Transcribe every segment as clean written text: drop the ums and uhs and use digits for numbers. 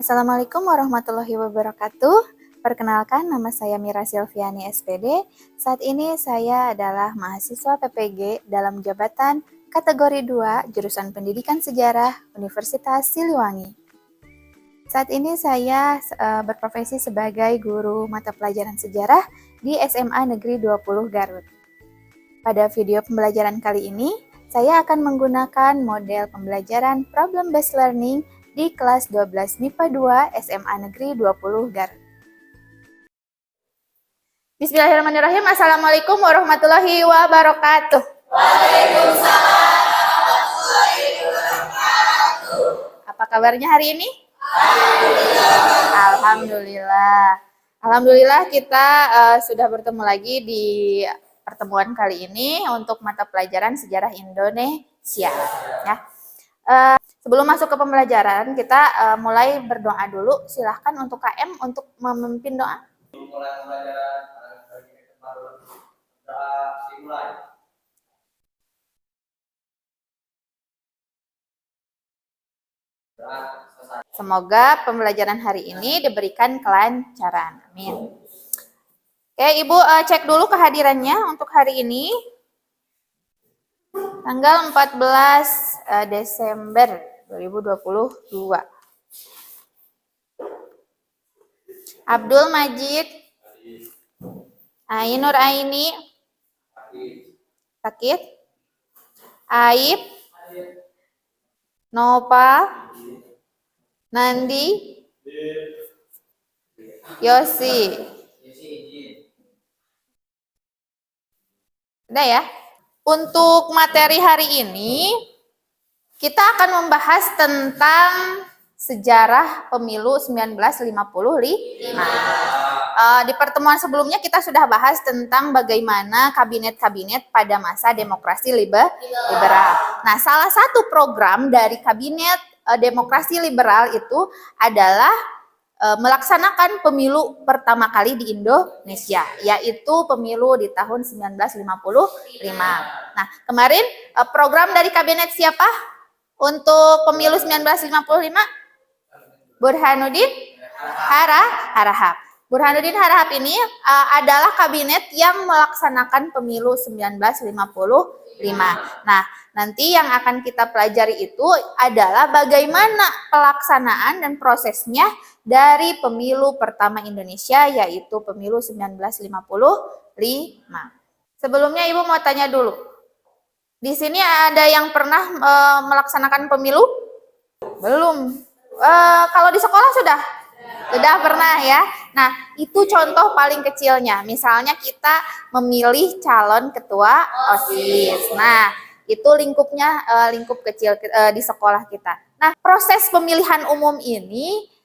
Assalamualaikum warahmatullahi wabarakatuh. Perkenalkan, nama saya Mira Silviani SPD. Saat ini saya adalah mahasiswa PPG dalam jabatan kategori 2 jurusan Pendidikan Sejarah Universitas Siliwangi. Saat ini saya berprofesi sebagai guru mata pelajaran sejarah di SMA Negeri 20 Garut. Pada video pembelajaran kali ini, saya akan menggunakan model pembelajaran Problem Based Learning di kelas 12 MIPA 2 SMA Negeri 20 Garut. Bismillahirrahmanirrahim. Assalamualaikum warahmatullahi wabarakatuh. Waalaikumsalam warahmatullahi wabarakatuh. Apa kabarnya hari ini? Alhamdulillah. Alhamdulillah. Alhamdulillah kita sudah bertemu lagi di pertemuan kali ini untuk mata pelajaran sejarah Indonesia. Ya. Sebelum masuk ke pembelajaran, kita mulai berdoa dulu. Silahkan untuk KM untuk memimpin doa. Mulai pembelajaran dimulai. Semoga pembelajaran hari ini diberikan kelancaran. Amin. Oke, Ibu cek dulu kehadirannya untuk hari ini. Tanggal 14 Desember 2022. Abdul Majid, Ainur Aini, Sakit, Aib, Nopal, Nandi, Yosi. Udah ya? Untuk materi hari ini, kita akan membahas tentang sejarah pemilu 1955. Di pertemuan sebelumnya kita sudah bahas tentang bagaimana kabinet-kabinet pada masa demokrasi liberal. Nah, salah satu program dari kabinet demokrasi liberal itu adalah melaksanakan pemilu pertama kali di Indonesia, yaitu pemilu di tahun 1955. Nah, kemarin program dari kabinet siapa untuk pemilu 1955? Burhanuddin Harahap. Burhanuddin Harahap ini adalah kabinet yang melaksanakan pemilu 1955. Nah, nanti yang akan kita pelajari itu adalah bagaimana pelaksanaan dan prosesnya dari pemilu pertama Indonesia, yaitu pemilu 1955. Sebelumnya Ibu mau tanya dulu. Di sini ada yang pernah melaksanakan pemilu? Belum. Kalau di sekolah sudah pernah ya. Nah, itu contoh paling kecilnya. Misalnya kita memilih calon ketua OSIS. Nah, itu lingkupnya lingkup kecil di sekolah kita. Nah, proses pemilihan umum ini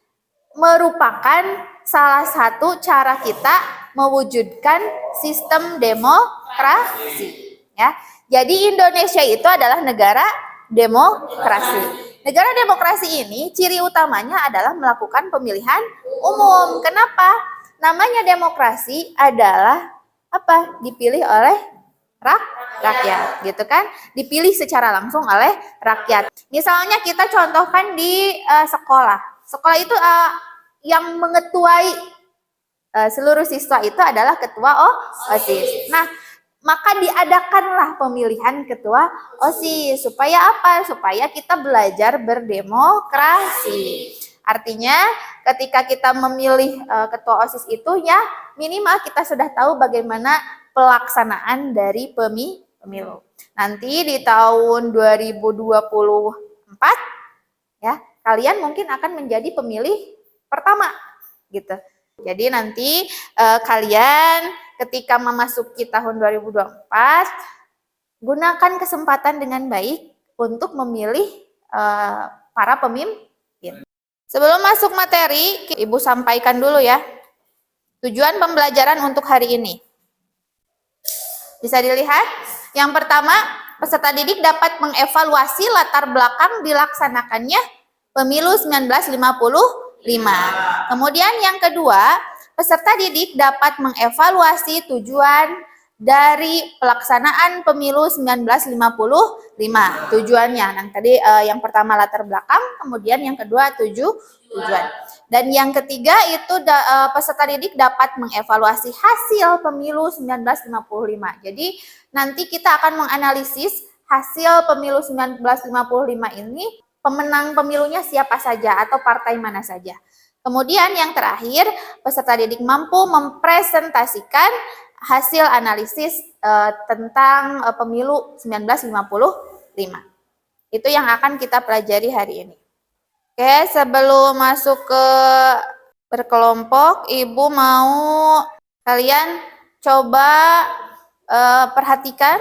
merupakan salah satu cara kita mewujudkan sistem demokrasi. Ya, jadi Indonesia itu adalah negara demokrasi. Negara demokrasi ini ciri utamanya adalah melakukan pemilihan umum. Kenapa? Namanya demokrasi adalah apa? Dipilih oleh rakyat, gitu kan? Dipilih secara langsung oleh rakyat. Misalnya kita contohkan di sekolah. Sekolah itu yang mengetuai seluruh siswa itu adalah ketua OSIS. Nah, maka diadakanlah pemilihan ketua OSIS. Supaya apa? Supaya kita belajar berdemokrasi. Artinya ketika kita memilih ketua OSIS itu ya minimal kita sudah tahu bagaimana pelaksanaan dari pemilu. Nanti di tahun 2024 ya, kalian mungkin akan menjadi pemilih pertama gitu. Jadi nanti kalian ketika memasuki tahun 2024, gunakan kesempatan dengan baik untuk memilih para pemimpin. Sebelum masuk materi, Ibu sampaikan dulu ya, tujuan pembelajaran untuk hari ini. Bisa dilihat, yang pertama, peserta didik dapat mengevaluasi latar belakang dilaksanakannya pemilu 1955. Kemudian yang kedua, peserta didik dapat mengevaluasi tujuan dari pelaksanaan pemilu 1955. Tujuannya, yang tadi yang pertama latar belakang, kemudian yang kedua tujuan. tujuan. Dan yang ketiga itu peserta didik dapat mengevaluasi hasil pemilu 1955. Jadi nanti kita akan menganalisis hasil pemilu 1955 ini, pemenang pemilunya siapa saja atau partai mana saja. Kemudian yang terakhir, peserta didik mampu mempresentasikan hasil analisis tentang pemilu 1955. Itu yang akan kita pelajari hari ini. Oke, sebelum masuk ke berkelompok, Ibu mau kalian coba perhatikan,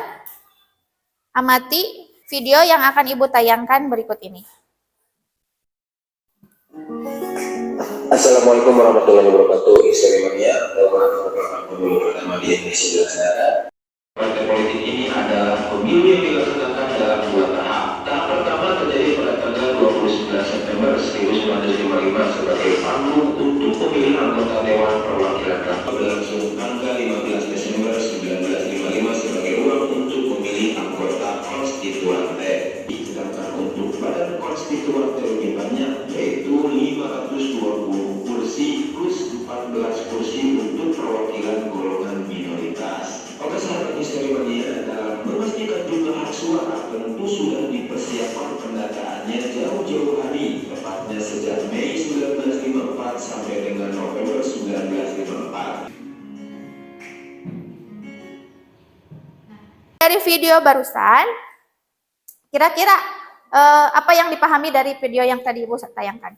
amati video yang akan Ibu tayangkan berikut ini. Assalamualaikum warahmatullahi wabarakatuh. Islamiyah merupakan pemilu pertama di Indonesia dilaksanakan. Partai politik ini adalah pemilu yang dilaksanakan dalam 2 tahap. Tahap pertama terjadi pada tanggal 29 September 1955 sebagai pandu untuk pemilihan anggota Dewan Perwakilan Rakyat. Berlangsung tanggal 15 Desember 1955 sebagai ulang untuk memilih anggota konstituante. Sedangkan untuk badan konstituante lebih banyak, yaitu 520 kursi plus 14 kursi untuk perwakilan golongan minoritas. Maka sahabat Islamiyah, dalam memastikan jumlah hak suara tentu sudah dipersiapkan pendataannya jauh-jauh hari, tepatnya sejak Mei 1954 sampai dengan November 1954. Dari video barusan, kira-kira apa yang dipahami dari video yang tadi Ibu tayangkan?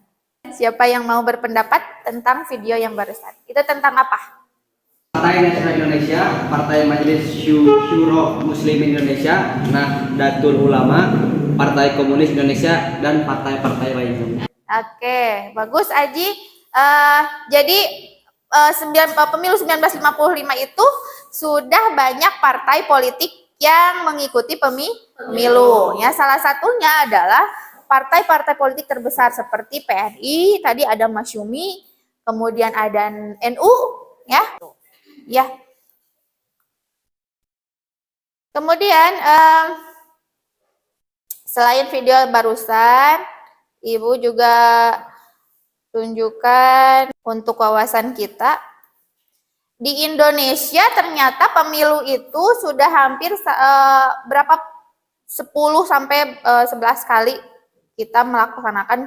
Siapa yang mau berpendapat tentang video yang barusan? Itu tentang apa? Partai Nasional Indonesia, Partai Majelis Syuro Muslimin Indonesia, Nahdlatul Ulama, Partai Komunis Indonesia, dan partai-partai lainnya. Oke, bagus Aji. Jadi pemilu 1955 itu sudah banyak partai politik yang mengikuti pemilu. Ya, salah satunya adalah partai-partai politik terbesar seperti PNI, tadi ada Masyumi, kemudian ada NU, ya. Ya. Kemudian selain video barusan, Ibu juga tunjukkan untuk wawasan kita. Di Indonesia ternyata pemilu itu sudah hampir berapa 10 sampai 11 kali kita melaksanakan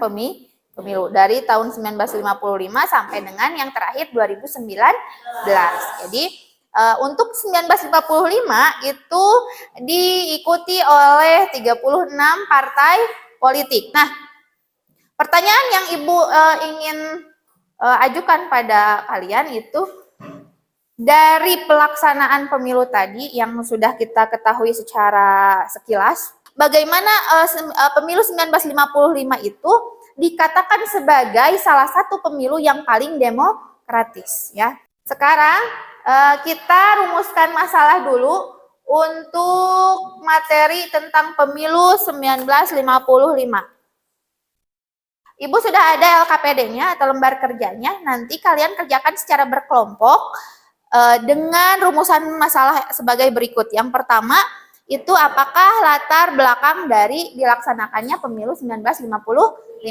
pemilu dari tahun 1955 sampai dengan yang terakhir 2019. Jadi untuk 1955 itu diikuti oleh 36 partai politik. Nah, pertanyaan yang Ibu ingin ajukan pada kalian itu, dari pelaksanaan pemilu tadi yang sudah kita ketahui secara sekilas, bagaimana pemilu 1955 itu dikatakan sebagai salah satu pemilu yang paling demokratis, ya. Sekarang kita rumuskan masalah dulu untuk materi tentang pemilu 1955. Ibu sudah ada LKPD-nya atau lembar kerjanya, nanti kalian kerjakan secara berkelompok dengan rumusan masalah sebagai berikut. Yang pertama, itu apakah latar belakang dari dilaksanakannya pemilu 1955.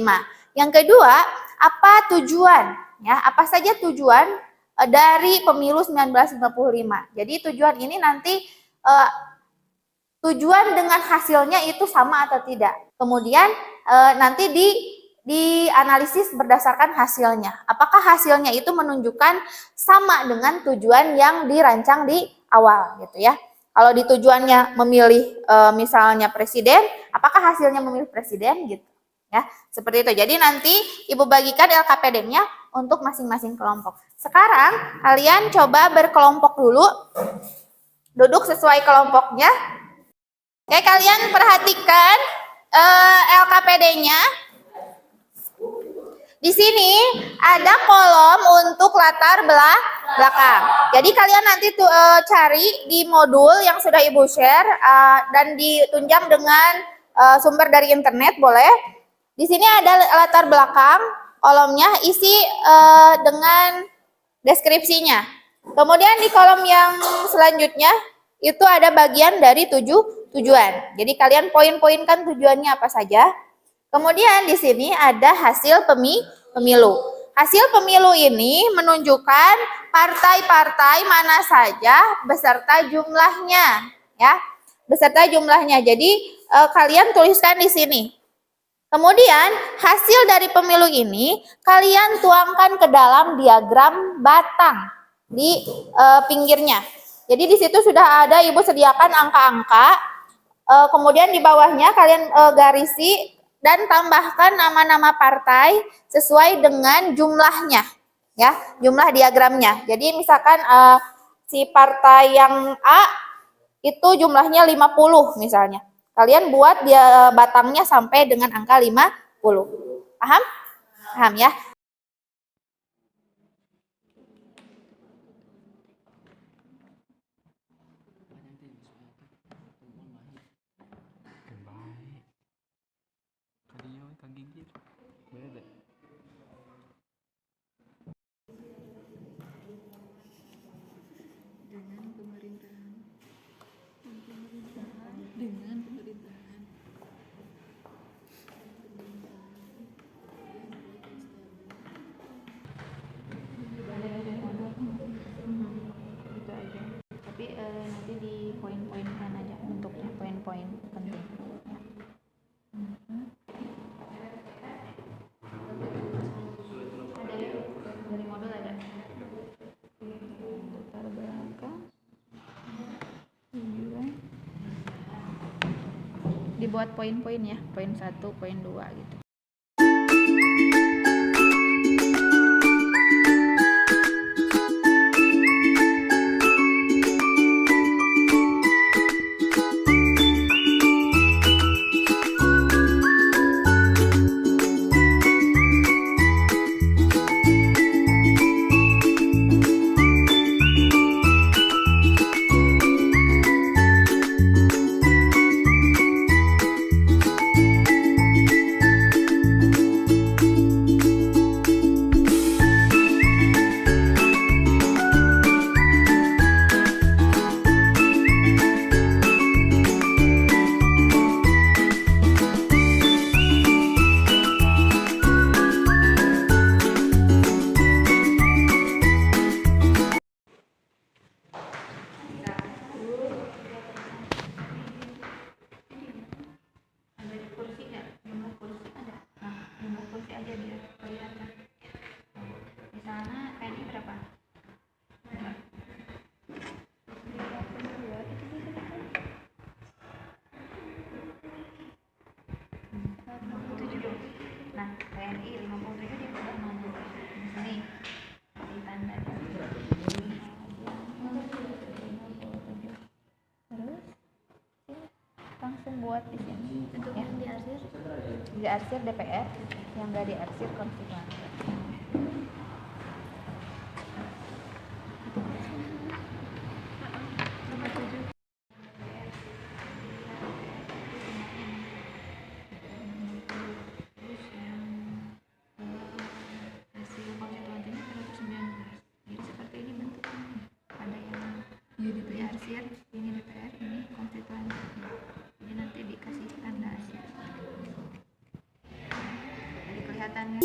Yang kedua, apa tujuan? Ya, apa saja tujuan dari pemilu 1955. Jadi tujuan ini nanti tujuan dengan hasilnya itu sama atau tidak. Kemudian nanti dianalisis berdasarkan hasilnya. Apakah hasilnya itu menunjukkan sama dengan tujuan yang dirancang di awal, gitu ya. Kalau di tujuannya memilih misalnya presiden, apakah hasilnya memilih presiden gitu ya. Seperti itu. Jadi nanti Ibu bagikan LKPD-nya untuk masing-masing kelompok. Sekarang kalian coba berkelompok dulu. Duduk sesuai kelompoknya. Oke, kalian perhatikan LKPD-nya. Di sini ada kolom untuk latar belakang. Jadi kalian nanti cari di modul yang sudah Ibu share dan ditunjang dengan sumber dari internet, boleh. Di sini ada latar belakang, kolomnya isi dengan deskripsinya. Kemudian di kolom yang selanjutnya itu ada bagian dari tujuan. Jadi kalian poin-poinkan tujuannya apa saja. Kemudian di sini ada hasil pemilu. Hasil pemilu ini menunjukkan partai-partai mana saja beserta jumlahnya, ya. Beserta jumlahnya. Jadi kalian tuliskan di sini. Kemudian hasil dari pemilu ini kalian tuangkan ke dalam diagram batang di pinggirnya. Jadi di situ sudah ada Ibu sediakan angka-angka. Kemudian di bawahnya kalian garisi dan tambahkan nama-nama partai sesuai dengan jumlahnya, ya, jumlah diagramnya. Jadi misalkan si partai yang A itu jumlahnya 50 misalnya. Kalian buat dia batangnya sampai dengan angka 50. Paham? Paham ya? Tapi nanti di poin-poinkan aja bentuknya, poin-poin penting. Ada ya? Dari modul ada. Latar belakang. Dibuat poin-poin ya, poin 1, poin 2 gitu. Nah, TNI 57 di sebelah mana? Di sini. Di tanda. Terus langsung buat di sini. Ya, diarsir. Diarsir DPR, yang enggak diarsir konstituen. Ini DPR, ini konstituen. Ini nanti dikasih tanda asyik. Jadi kelihatannya.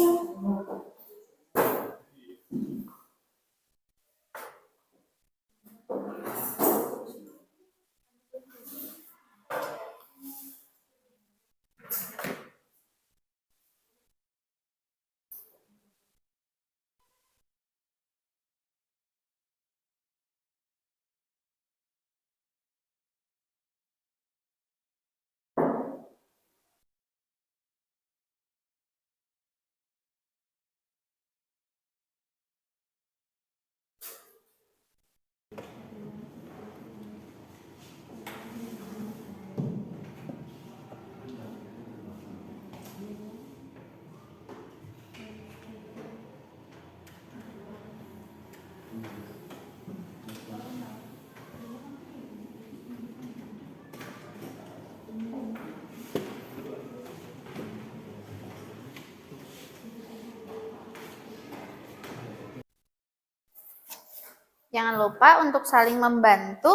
Jangan lupa untuk saling membantu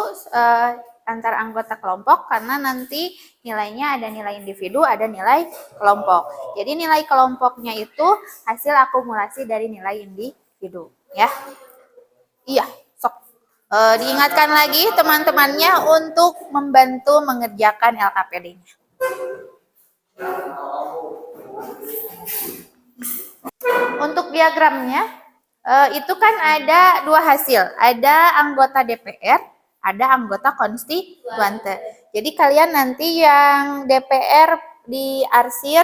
antar anggota kelompok karena nanti nilainya ada nilai individu, ada nilai kelompok. Jadi nilai kelompoknya itu hasil akumulasi dari nilai individu, ya. Iya, sok. Diingatkan lagi teman-temannya untuk membantu mengerjakan LKPD-nya. Untuk diagramnya, itu kan ada dua hasil, ada anggota DPR, ada anggota konstituante. Jadi kalian nanti yang DPR diarsir,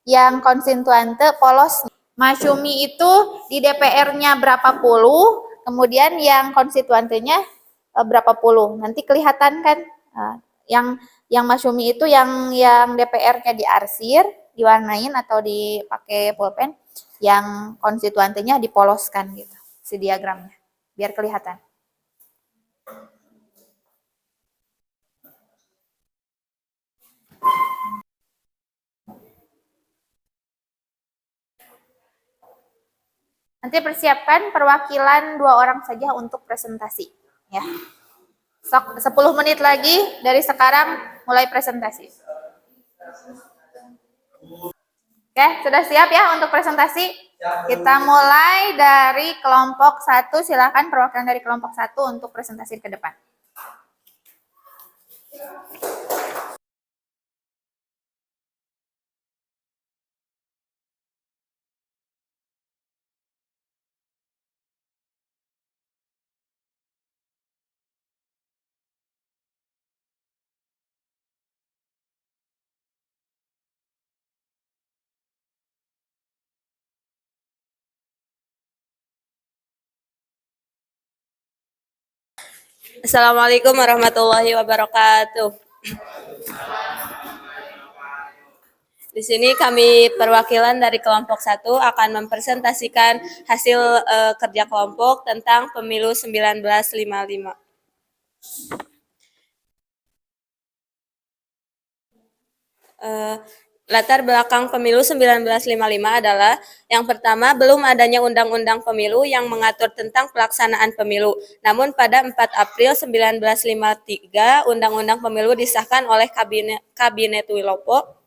yang konstituante polos. Masyumi itu di DPR-nya berapa puluh, kemudian yang konstituantenya berapa puluh. Nanti kelihatan kan, yang masyumi itu yang DPR-nya diarsir, diwarnain atau dipakai pulpen, yang konstituantenya dipoloskan gitu, si diagramnya, biar kelihatan. Nanti persiapkan perwakilan 2 orang saja untuk presentasi, ya. 10 menit lagi dari sekarang mulai presentasi. Oke, sudah siap ya untuk presentasi? Kita mulai dari kelompok 1, silakan perwakilan dari kelompok 1 untuk presentasi ke depan. Assalamualaikum warahmatullahi wabarakatuh. Di sini kami perwakilan dari kelompok 1 akan mempresentasikan hasil kerja kelompok tentang pemilu 1955. Latar belakang pemilu 1955 adalah yang pertama, belum adanya undang-undang pemilu yang mengatur tentang pelaksanaan pemilu. Namun pada 4 April 1953, undang-undang pemilu disahkan oleh Kabinet Wilopo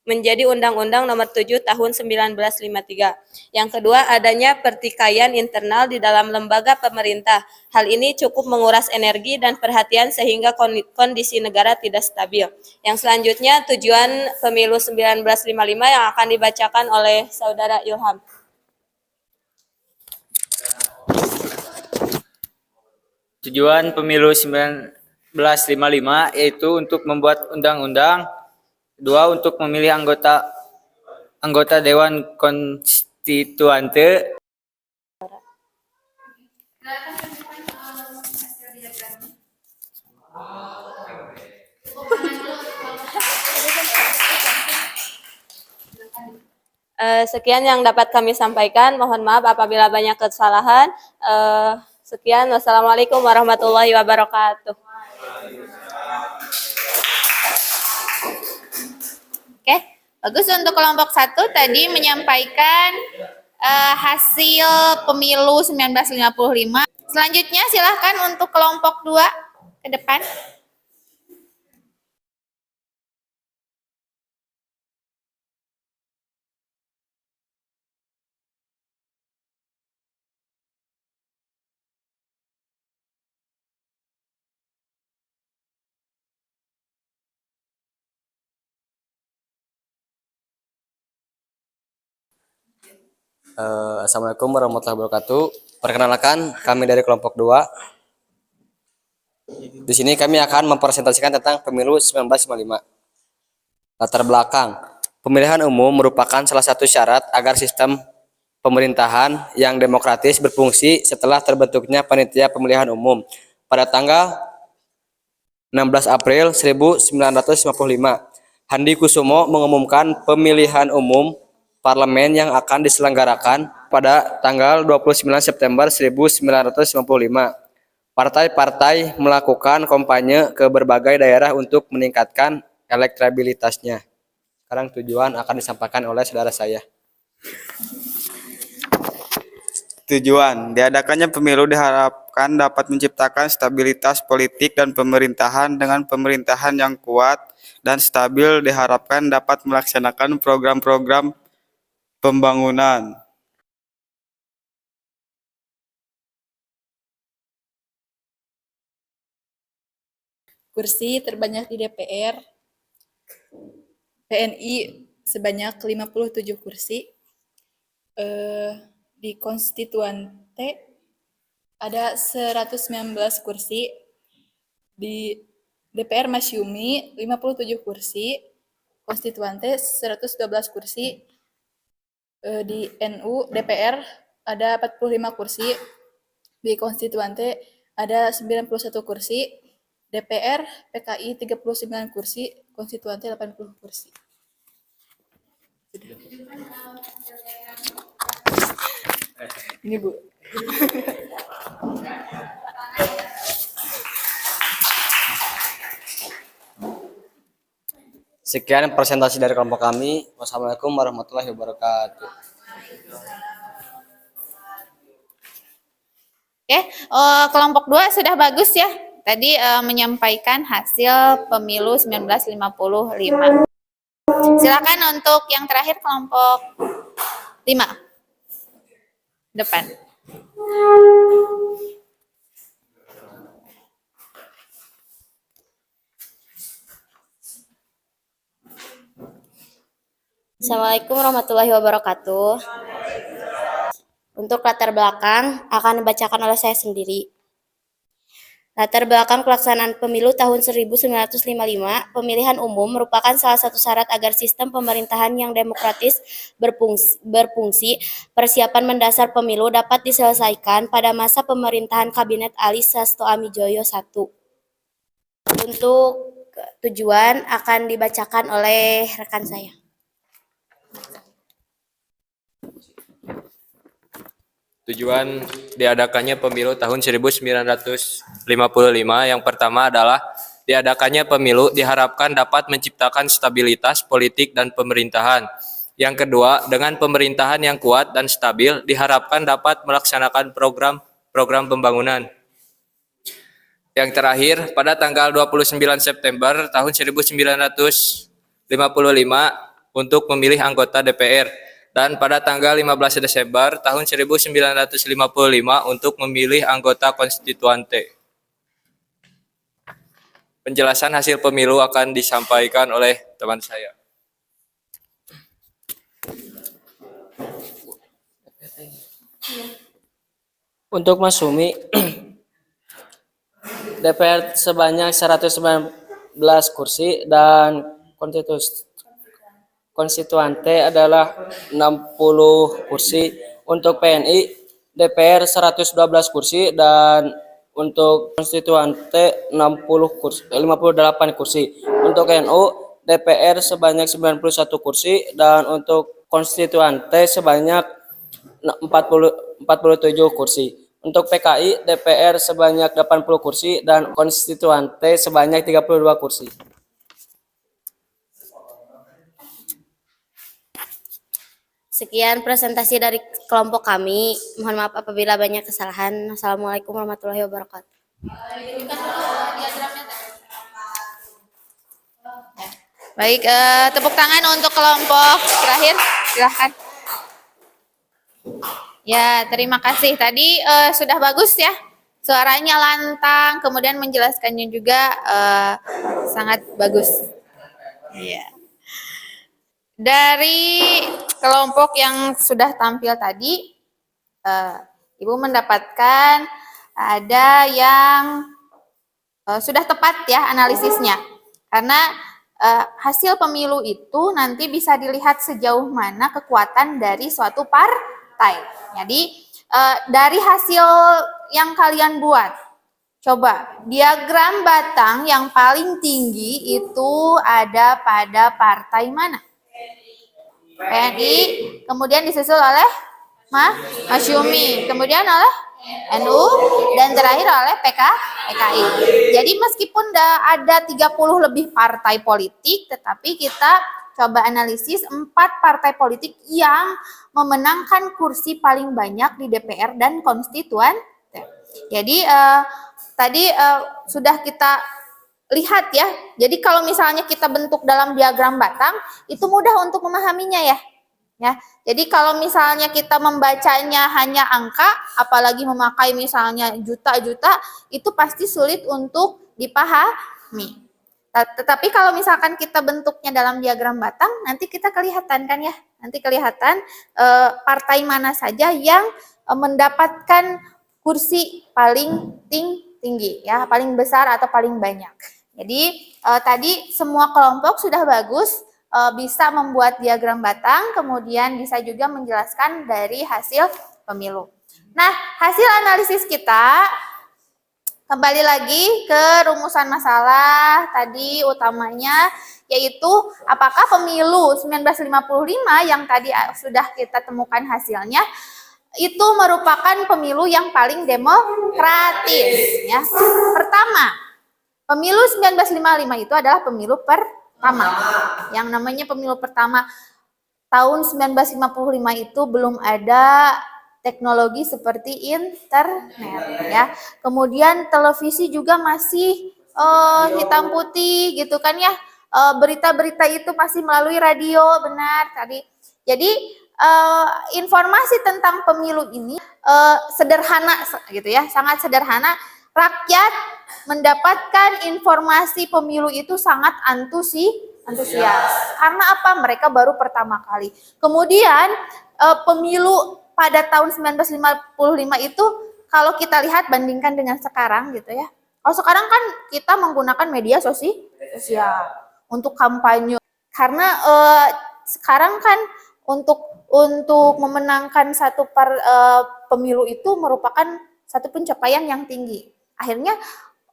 menjadi Undang-Undang Nomor 7 Tahun 1953. Yang kedua, adanya pertikaian internal di dalam lembaga pemerintah. Hal ini cukup menguras energi dan perhatian sehingga kondisi negara tidak stabil. Yang selanjutnya, tujuan pemilu 1955 yang akan dibacakan oleh Saudara Ilham. Tujuan pemilu 1955 yaitu untuk membuat undang-undang. 2. Untuk memilih anggota Dewan Konstituante. Sekian yang dapat kami sampaikan. Mohon maaf apabila banyak kesalahan. Sekian. Wassalamualaikum warahmatullahi wabarakatuh. Oke, bagus. Untuk kelompok 1 tadi menyampaikan hasil pemilu 1955. Selanjutnya silahkan untuk kelompok 2 ke depan. Assalamualaikum warahmatullahi wabarakatuh. Perkenalkan, kami dari kelompok 2. Di sini kami akan mempresentasikan tentang pemilu 1955. Latar belakang, pemilihan umum merupakan salah satu syarat agar sistem pemerintahan yang demokratis berfungsi setelah terbentuknya panitia pemilihan umum. Pada tanggal 16 April 1955, Handi Kusumo mengumumkan pemilihan umum parlemen yang akan diselenggarakan pada tanggal 29 September 1955. Partai-partai melakukan kampanye ke berbagai daerah untuk meningkatkan elektabilitasnya. Sekarang tujuan akan disampaikan oleh saudara saya. Tujuan diadakannya pemilu diharapkan dapat menciptakan stabilitas politik dan pemerintahan. Dengan pemerintahan yang kuat dan stabil diharapkan dapat melaksanakan program-program pembangunan. Kursi terbanyak di DPR, PNI sebanyak 57 kursi, di Konstituante ada 119 kursi, di DPR Masyumi 57 kursi, Konstituante 112 kursi, di NU DPR ada 45 kursi, di Konstituante ada 91 kursi, DPR PKI 39 kursi, Konstituante 80 kursi. Ini Bu. Sekian presentasi dari kelompok kami. Wassalamualaikum warahmatullahi wabarakatuh. Oke, kelompok 2 sudah bagus ya. Tadi menyampaikan hasil pemilu 1955. Silakan untuk yang terakhir kelompok 5. Depan. Assalamualaikum warahmatullahi wabarakatuh. Untuk latar belakang akan dibacakan oleh saya sendiri. Latar belakang pelaksanaan pemilu tahun 1955, pemilihan umum merupakan salah satu syarat agar sistem pemerintahan yang demokratis berfungsi. Persiapan mendasar pemilu dapat diselesaikan pada masa pemerintahan Kabinet Ali Sastoamidjojo I. Untuk tujuan akan dibacakan oleh rekan saya. Tujuan diadakannya pemilu tahun 1955 yang pertama adalah diadakannya pemilu diharapkan dapat menciptakan stabilitas politik dan pemerintahan. Yang kedua, dengan pemerintahan yang kuat dan stabil diharapkan dapat melaksanakan program pembangunan. Yang terakhir, pada tanggal 29 September tahun 1955 untuk memilih anggota DPR. Dan pada tanggal 15 Desember tahun 1955 untuk memilih anggota konstituante. Penjelasan hasil pemilu akan disampaikan oleh teman saya. Untuk Masyumi, DPR sebanyak 119 kursi dan konstituante adalah 60 kursi. Untuk PNI, DPR 112 kursi dan untuk konstituante 58 kursi. Untuk NU, DPR sebanyak 91 kursi dan untuk konstituante sebanyak 47 kursi. Untuk PKI, DPR sebanyak 80 kursi dan konstituante sebanyak 32 kursi. Sekian presentasi dari kelompok kami. Mohon maaf apabila banyak kesalahan. Assalamualaikum warahmatullahi wabarakatuh. Baik, tepuk tangan untuk kelompok terakhir. Silahkan. Ya, terima kasih. Tadi sudah bagus ya. Suaranya lantang, kemudian menjelaskannya juga sangat bagus. Iya. Dari kelompok yang sudah tampil tadi, Ibu mendapatkan ada yang sudah tepat ya analisisnya. Karena hasil pemilu itu nanti bisa dilihat sejauh mana kekuatan dari suatu partai. Jadi dari hasil yang kalian buat, coba diagram batang yang paling tinggi itu ada pada partai mana? PNI, kemudian disusul oleh Masyumi, kemudian oleh NU, dan terakhir oleh PKI. Jadi meskipun ada 30 lebih partai politik, tetapi kita coba analisis 4 partai politik yang memenangkan kursi paling banyak di DPR dan konstituante. Jadi tadi sudah kita lihat ya. Jadi kalau misalnya kita bentuk dalam diagram batang, itu mudah untuk memahaminya ya. Ya, jadi kalau misalnya kita membacanya hanya angka, apalagi memakai misalnya juta-juta, itu pasti sulit untuk dipahami. Tetapi kalau misalkan kita bentuknya dalam diagram batang, nanti kita kelihatan kan ya, nanti kelihatan partai mana saja yang mendapatkan kursi paling tinggi, ya, paling besar atau paling banyak. Jadi tadi semua kelompok sudah bagus. Bisa membuat diagram batang, kemudian bisa juga menjelaskan dari hasil pemilu. Nah, hasil analisis kita kembali lagi ke rumusan masalah tadi utamanya, yaitu apakah pemilu 1955 yang tadi sudah kita temukan hasilnya itu merupakan pemilu yang paling demokratis ya. Pertama, pemilu 1955 itu adalah pemilu pertama. Yang namanya pemilu pertama tahun 1955 itu belum ada teknologi seperti internet ya. Kemudian televisi juga masih hitam putih gitu kan ya. Berita-berita itu masih melalui radio, benar tadi. Jadi informasi tentang pemilu ini sederhana gitu ya, sangat sederhana. Rakyat mendapatkan informasi pemilu itu sangat antusias. Karena apa? Mereka baru pertama kali. Kemudian pemilu pada tahun 1955 itu kalau kita lihat bandingkan dengan sekarang gitu ya. Kalau sekarang kan kita menggunakan media sosial untuk kampanye. Karena sekarang kan untuk memenangkan satu pemilu itu merupakan satu pencapaian yang tinggi. Akhirnya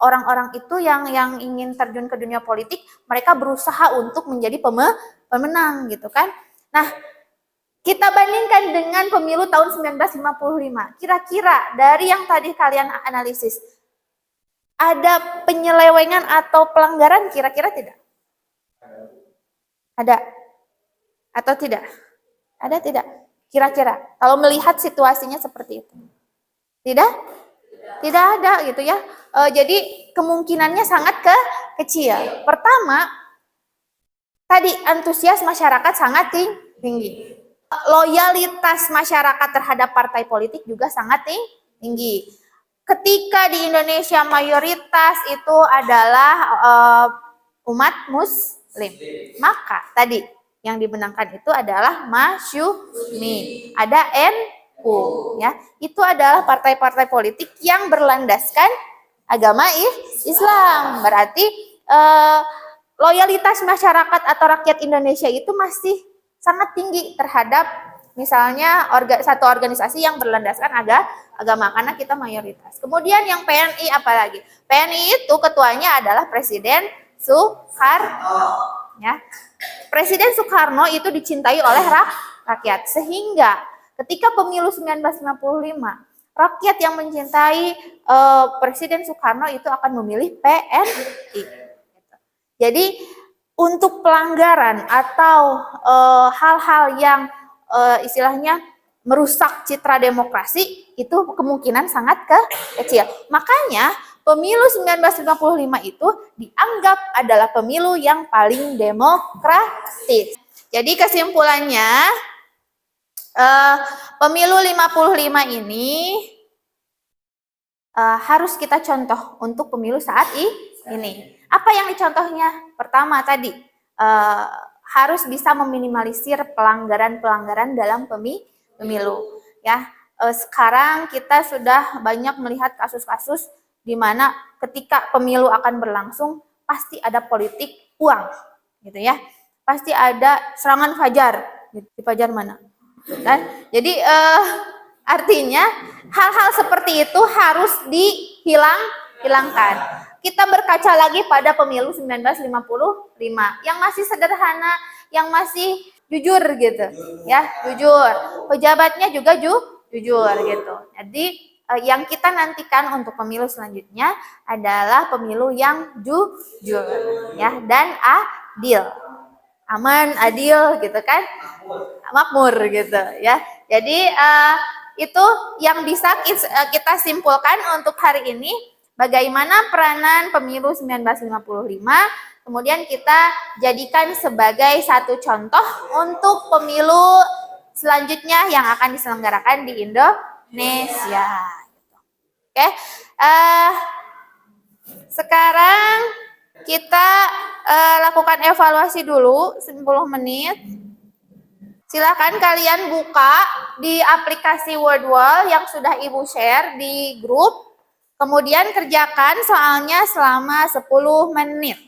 orang-orang itu yang ingin terjun ke dunia politik, mereka berusaha untuk menjadi pemenang gitu kan. Nah, kita bandingkan dengan pemilu tahun 1955. Kira-kira dari yang tadi kalian analisis, ada penyelewengan atau pelanggaran kira-kira tidak? Ada atau tidak? Ada tidak? Kira-kira kalau melihat situasinya seperti itu. Tidak? Tidak ada gitu ya. Jadi kemungkinannya sangat kecil. Pertama, tadi antusias masyarakat sangat tinggi. Loyalitas masyarakat terhadap partai politik juga sangat tinggi. Ketika di Indonesia mayoritas itu adalah umat Muslim, maka tadi yang dibenangkan itu adalah Masyumi, ada NU, ya, itu adalah partai-partai politik yang berlandaskan agama Islam. Berarti loyalitas masyarakat atau rakyat Indonesia itu masih sangat tinggi terhadap misalnya satu organisasi yang berlandaskan agama, karena kita mayoritas. Kemudian yang PNI apalagi? PNI itu ketuanya adalah Presiden Soekarno, ya. Presiden Soekarno itu dicintai oleh rakyat, sehingga ketika pemilu 1955, rakyat yang mencintai Presiden Soekarno itu akan memilih PNI. Jadi untuk pelanggaran atau hal-hal yang istilahnya merusak citra demokrasi itu kemungkinan sangat kecil. Makanya pemilu 1955 itu dianggap adalah pemilu yang paling demokratis. Jadi kesimpulannya, pemilu 55 ini harus kita contoh untuk pemilu saat ini. Apa yang dicontohnya? Pertama tadi, harus bisa meminimalisir pelanggaran-pelanggaran dalam pemilu. Ya, sekarang kita sudah banyak melihat kasus-kasus di mana ketika pemilu akan berlangsung pasti ada politik uang, gitu ya. Pasti ada serangan fajar, di fajar mana? Kan? Jadi artinya hal-hal seperti itu harus dihilangkan. Kita berkaca lagi pada pemilu 1955 yang masih sederhana, yang masih jujur gitu, ya, jujur. Pejabatnya juga jujur gitu. Jadi yang kita nantikan untuk pemilu selanjutnya adalah pemilu yang jujur, ya, dan adil, aman, adil, gitu kan, makmur, gitu, ya. Jadi itu yang bisa kita simpulkan untuk hari ini, bagaimana peranan pemilu 1955, kemudian kita jadikan sebagai satu contoh untuk pemilu selanjutnya yang akan diselenggarakan di Indonesia. Oke, sekarang kita lakukan evaluasi dulu 10 menit. Silakan kalian buka di aplikasi Wordwall yang sudah Ibu share di grup. Kemudian kerjakan soalnya selama 10 menit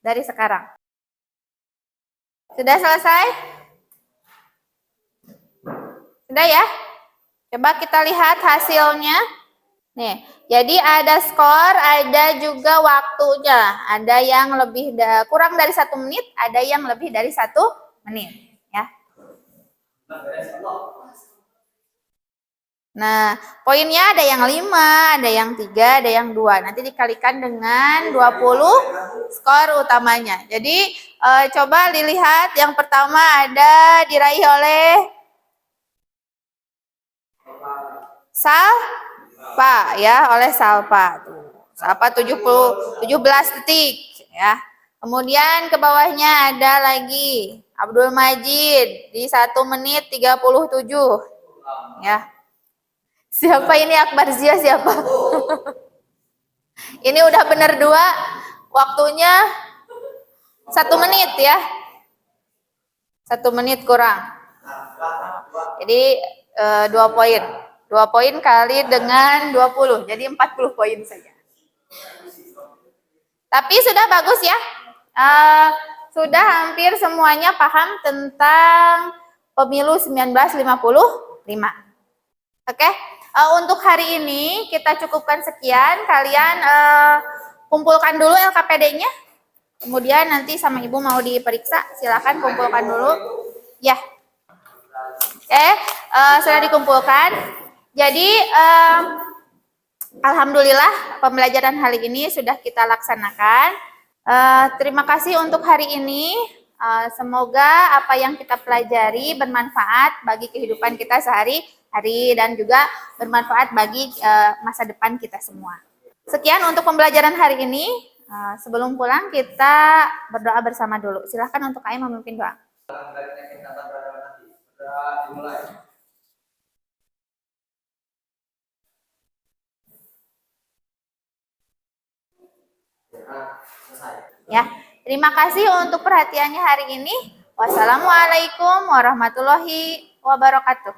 dari sekarang. Sudah selesai? Sudah ya? Coba kita lihat hasilnya. Nih, jadi ada skor, ada juga waktunya. Ada yang kurang dari 1 menit, ada yang lebih dari 1 menit. Ya. Nah, poinnya ada yang 5, ada yang 3, ada yang 2. Nanti dikalikan dengan 20 skor utamanya. Jadi, coba dilihat yang pertama ada diraih oleh Salpa ya, oleh Salpa. Salpa 17 detik ya. Kemudian ke bawahnya ada lagi Abdul Majid di 1 menit 37 ya. Siapa ini? Akbar Zia siapa? Ini udah bener 2, waktunya 1 menit ya. 1 menit kurang. Jadi 2 poin. 2 poin kali dengan 20, jadi 40 poin saja. Tapi sudah bagus ya. Sudah hampir semuanya paham tentang pemilu 1955. Oke, untuk hari ini kita cukupkan sekian. Kalian kumpulkan dulu LKPD-nya. Kemudian nanti sama Ibu mau diperiksa, silakan kumpulkan dulu. Ya. Oke, sudah dikumpulkan. Jadi alhamdulillah pembelajaran hari ini sudah kita laksanakan. Terima kasih untuk hari ini. Semoga apa yang kita pelajari bermanfaat bagi kehidupan kita sehari-hari dan juga bermanfaat bagi masa depan kita semua. Sekian untuk pembelajaran hari ini. Sebelum pulang kita berdoa bersama dulu. Silahkan untuk Kak Im memimpin doa. Ya, terima kasih untuk perhatiannya hari ini. Wassalamualaikum warahmatullahi wabarakatuh.